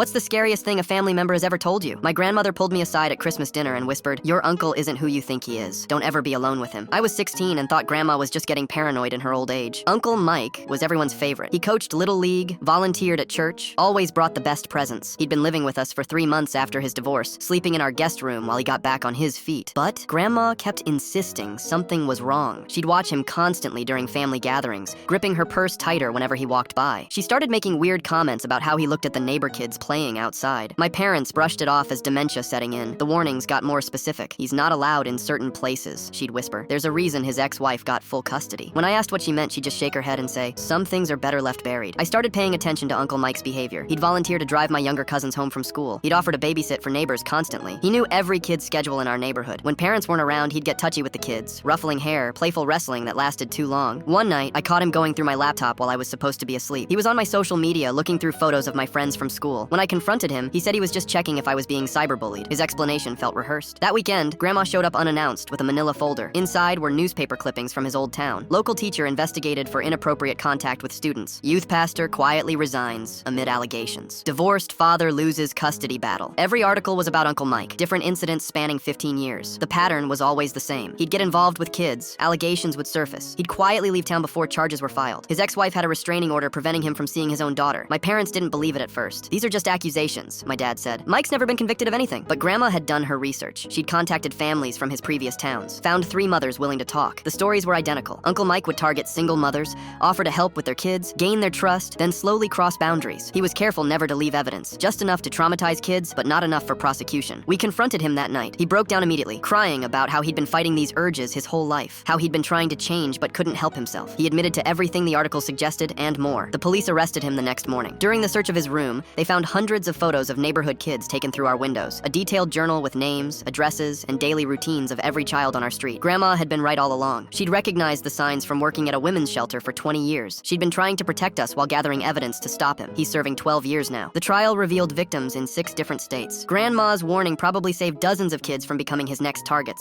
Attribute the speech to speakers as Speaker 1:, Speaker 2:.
Speaker 1: What's the scariest thing a family member has ever told you? My grandmother pulled me aside at Christmas dinner and whispered, "Your uncle isn't who you think he is. Don't ever be alone with him." I was 16 and thought grandma was just getting paranoid in her old age. Uncle Mike was everyone's favorite. He coached Little League, volunteered at church, always brought the best presents. He'd been living with us for 3 months after his divorce, sleeping in our guest room while he got back on his feet. But grandma kept insisting something was wrong. She'd watch him constantly during family gatherings, gripping her purse tighter whenever he walked by. She started making weird comments about how he looked at the neighbor kids playing outside. My parents brushed it off as dementia setting in. The warnings got more specific. "He's not allowed in certain places," she'd whisper. "There's a reason his ex-wife got full custody." When I asked what she meant, she'd just shake her head and say, "Some things are better left buried." I started paying attention to Uncle Mike's behavior. He'd volunteer to drive my younger cousins home from school. He'd offer to babysit for neighbors constantly. He knew every kid's schedule in our neighborhood. When parents weren't around, he'd get touchy with the kids, ruffling hair, playful wrestling that lasted too long. One night, I caught him going through my laptop while I was supposed to be asleep. He was on my social media looking through photos of my friends from school. When I confronted him, he said he was just checking if I was being cyberbullied. His explanation felt rehearsed. That weekend, Grandma showed up unannounced with a manila folder. Inside were newspaper clippings from his old town. Local teacher investigated for inappropriate contact with students. Youth pastor quietly resigns amid allegations. Divorced father loses custody battle. Every article was about Uncle Mike, different incidents spanning 15 years. The pattern was always the same. He'd get involved with kids, allegations would surface. He'd quietly leave town before charges were filed. His ex-wife had a restraining order preventing him from seeing his own daughter. My parents didn't believe it at first. "These are just accusations," my dad said. "Mike's never been convicted of anything." But Grandma had done her research. She'd contacted families from his previous towns, found 3 mothers willing to talk. The stories were identical. Uncle Mike would target single mothers, offer to help with their kids, gain their trust, then slowly cross boundaries. He was careful never to leave evidence, just enough to traumatize kids, but not enough for prosecution. We confronted him that night. He broke down immediately, crying about how he'd been fighting these urges his whole life, how he'd been trying to change but couldn't help himself. He admitted to everything the article suggested and more. The police arrested him the next morning. During the search of his room, they found hundreds of photos of neighborhood kids taken through our windows, a detailed journal with names, addresses, and daily routines of every child on our street. Grandma had been right all along. She'd recognized the signs from working at a women's shelter for 20 years. She'd been trying to protect us while gathering evidence to stop him. He's serving 12 years now. The trial revealed victims in 6 different states. Grandma's warning probably saved dozens of kids from becoming his next targets.